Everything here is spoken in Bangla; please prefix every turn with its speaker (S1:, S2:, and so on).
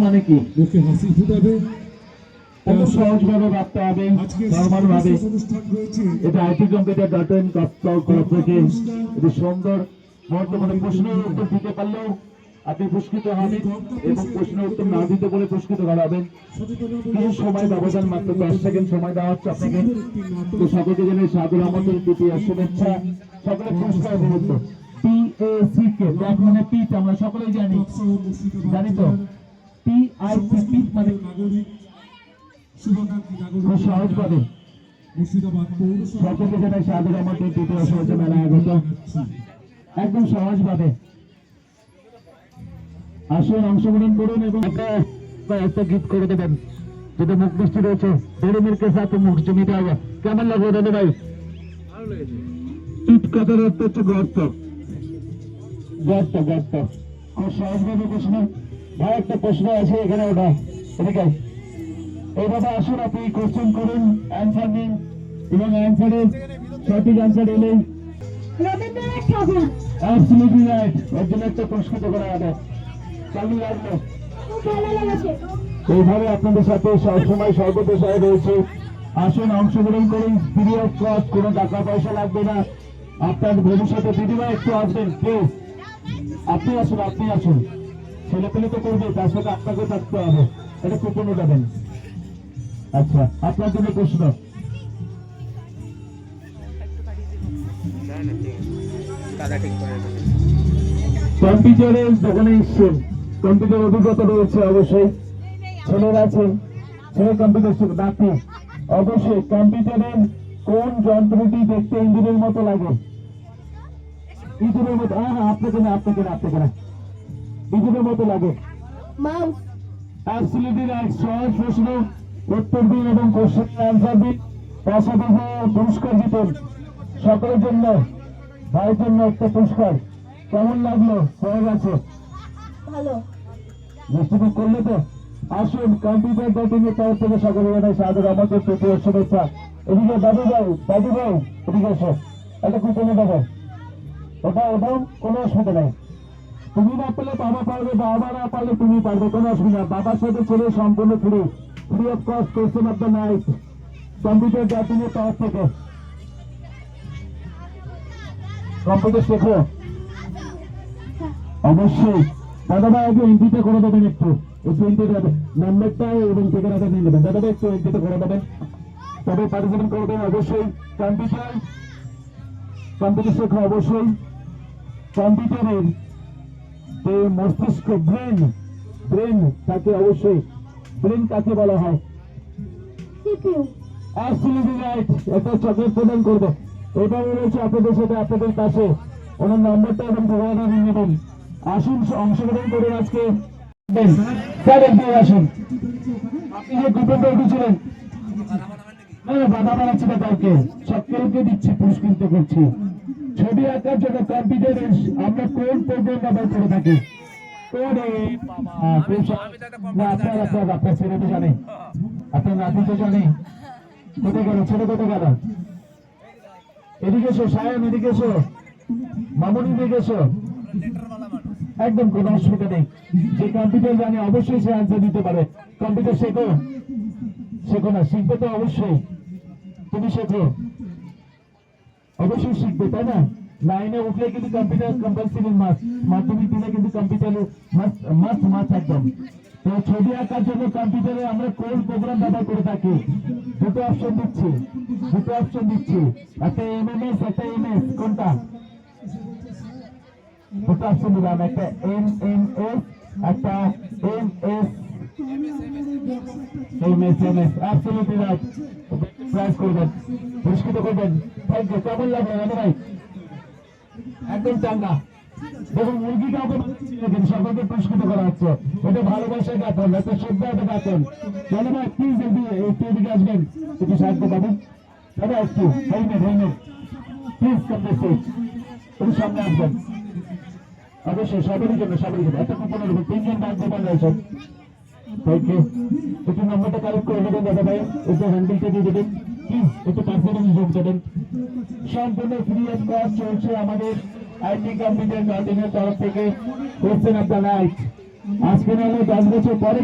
S1: মানে কি
S2: মুখে হাসি ফুটাবে।
S1: সহজভাবে ভাবতে হবে, নর্মাল ভাবে। এটা আইটি কম্পিউটার ডট.ইন থেকে এটি সুন্দর বর্তমানে প্রশ্নের উত্তর দিতে পারলেও আপনি পুরস্কৃত হবেন এবং প্রশ্নের উত্তর না দিতে বলে পুরস্কৃত করাবেন। কিছু সময় ব্যবধান, মাত্র 10 সেকেন্ড সময় দেওয়া হচ্ছে আপনাকে। তো সকলকে জানাই সাদর আমন্ত্রণ, তৃতীয় শুভেচ্ছা। সকলে পুরস্কার উপলব্ধ। PACK ব্যাক মানে পিট, আমরা সকলেই জানি তো। PIT পিট মানে
S2: নাগরিক শুভাকাঙ্ক্ষী নাগরিক
S1: সহজভাবে
S2: মুর্শিদাবাদ পৌরসভা
S1: সকলকে জানাই সাদর আমন্ত্রণ, তৃতীয় শুভেচ্ছা মেলায় আগত। একদম সহজভাবে আসুন, অংশগ্রহণ করুন এবং একটা গিফট করে দেবেন। যেটা মুখ মিষ্টি রয়েছে, ডেরিমিল্ক কে সাথে মুখ জমিতে হবে। কেমন লাগলো দাদা ভাই? ভালো লেগেছে। ইট কথার অর্থ হচ্ছে গর্ত। গর্ত গর্ত খুব সহজভাবে প্রশ্ন। ভাই একটা প্রশ্ন আছে এখানে, ওটা এদিকে এইভাবে আসুন, আপনি কোশ্চেন করুন, অ্যান্সার নিন এবং অ্যান্সারের সঠিক অ্যান্সার এলেই
S3: রবীন্দ্রনাথ ঠাকুর।
S1: Absolutely right. এর জন্য একটা পুরস্কৃত করা হবে। কেমন লাগলো?
S3: খুব ভালো লেগেছে।
S1: এইভাবে আপনাদের সাথে সবসময় সর্বদশায় রয়েছে। আসুন, অংশগ্রহণ করুন, ফ্রি অফ কস্ট, কোনো টাকা পয়সা লাগবে না। আপনার ভবিষ্যতে দিদিমা একটু আসবেন প্লিজ, আপনি আসুন, আপনি আসুন। ছেলে পেলে তো করবে, তার সাথে আপনাকে থাকতে হবে। এটা কুপনও দেবেন। আচ্ছা, আপনার জন্য প্রশ্ন। কম্পিউটারের দোকানে এসছেন, কম্পিউটার অভিজ্ঞতা রয়েছে অবশ্যই, ছেলেরা আছেন, ছেলে কম্পিউটার শিখে নাতি। অবশ্যই কম্পিউটারের কোন যন্ত্রটি দেখতে ইঞ্জিনের মতো লাগে? ইঞ্জিনের মতো? হ্যাঁ, আপনাকে না, আপনাকে না, আপনাকে না, ইঞ্জিনের মতো লাগে।
S3: মাউস।
S1: Absolutely right. সহজ প্রশ্ন, উত্তর দিন এবং কোশ্চেনের অ্যান্সার দিন, পাশাপাশি পুরস্কার জিতুন। সকলের জন্য, ভাইয়ের জন্য একটা পুরস্কার। কেমন লাগলো? সহজ আছে?
S3: ভালো।
S1: নিশ্চিত করলে তো? আসুন, কম্পিউটার ডট.ইন এর তরফ থেকে সকলে জানাই সাদর আমাদের তৃতীয় শুভেচ্ছা। এদিকে দাদু ভাই, দাদু ভাই এদিকে এসো, একটা কুপনে দেবো। ওটাও কোনো অসুবিধা নেই। তুমি না পেলে বাবা পারবে, বাবা না পারলে তুমি পারবে, কোনো অসুবিধা। বাবার সাথে ছেলে সম্পূর্ণ free, free of cost question of the night, computer dot in এর তরফ থেকে। কম্পিউটার শেখো অবশ্যই। দাদা ভাই আগে এন্ট্রিটা করে দেবেন, একটু এন্ট্রি দেবেন, নাম্বারটা এবং ঠিকানাটা নিয়ে নেবেন। দাদা ভাই একটু এন্ট্রিটা করে দেবেন, তবে পার্টিসিপেট করবেন অবশ্যই। কম্পিউটার শেখো অবশ্যই। কম্পিউটারের যে মস্তিষ্ক, ব্রেন তাকে অবশ্যই, ব্রেন কাকে বলা হয়?
S3: সিপিইউ।
S1: Absolutely right. একটা চকলেট প্রদান করবে। এবারে রয়েছে আপনাদের সাথে, আপনাদের কাছে ওনার নাম্বারটা এবং ঠিকানাটা নিয়ে নেবেন। আসুন, অংশগ্রহণ করুন আজকে। স্যার একদিন আসুন। আপনি যে কুপনটা উঠেছিলেন, না বাধা বানাচ্ছি না কাউকে, সকলকে দিচ্ছি, পুরস্কৃত করছি। ছবি আঁকার জন্য কম্পিউটারে আমরা কোন প্রোগ্রাম ব্যবহার করে থাকি? আপনার ছেলে তো জানে, আপনার নাতি তো জানে। কোথায় গেল ছেলে, কোথায় গেল? এদিকে এসো সায়ন, এদিকে এসো মামুনি, এদিকে এসো। একদম কোনো অসুবিধা নেই। যে কম্পিউটার জানে অবশ্যই সে আনসার দিতে পারে। কম্পিউটার শেখো, শেখো না? শিখবে তো অবশ্যই। তুমি শেখো, অবশ্যই শিখবে, তাই না? 9-এ উঠলে কিন্তু কম্পিউটার কম্পালসারি মাস্ট, মাধ্যমিক দিলে কিন্তু কম্পিউটার মাস্ট একদম। তো ছবি আঁকার জন্য কম্পিউটারে আমরা কোন প্রোগ্রাম ব্যবহার করে থাকি? দুটো অপশন দিচ্ছি, একটা MMS, একটা MS। কোনটা? দুটো অপশন দিলাম, একটা MMS, একটা MS। Absolutely right. প্রাইজ করবেন, পুরস্কৃত করবেন। Thank you. কেমন লাগলো দাদা ভাই? একদম চাঙ্গা। দেখুন, মুরগিটাও সকলকে পুরস্কৃত করা হচ্ছে। এটা ভালোবাসার জ্ঞাপন, একটা শ্রদ্ধার জ্ঞাপন। দাদা ভাই প্লিজ একটু এদিকে আসবেন, একটু সাহায্য পাবেন। দাদা একটু হেলমেট প্লিজ, একটু সামনে আসবেন অবশ্যই। সবারই জন্য একটা কুপনের উপর 3 জন ব্যাংক কুপন রয়েছে। Thank you. একটু নম্বরটা কালেক্ট করে দেবেন দাদা ভাই, একটু হ্যান্ডেলটা দিয়ে দেবেন প্লিজ, একটু পারফরমেন্স যোগ দেবেন। সম্পূর্ণ ফ্রি অফ কস্ট চলছে আমাদের আইটি কম্পিউটার ডট.ইন এর তরফ থেকে কোশ্চেন অফ দ্য নাইট। আজকে নাহলে 10 বছর পরে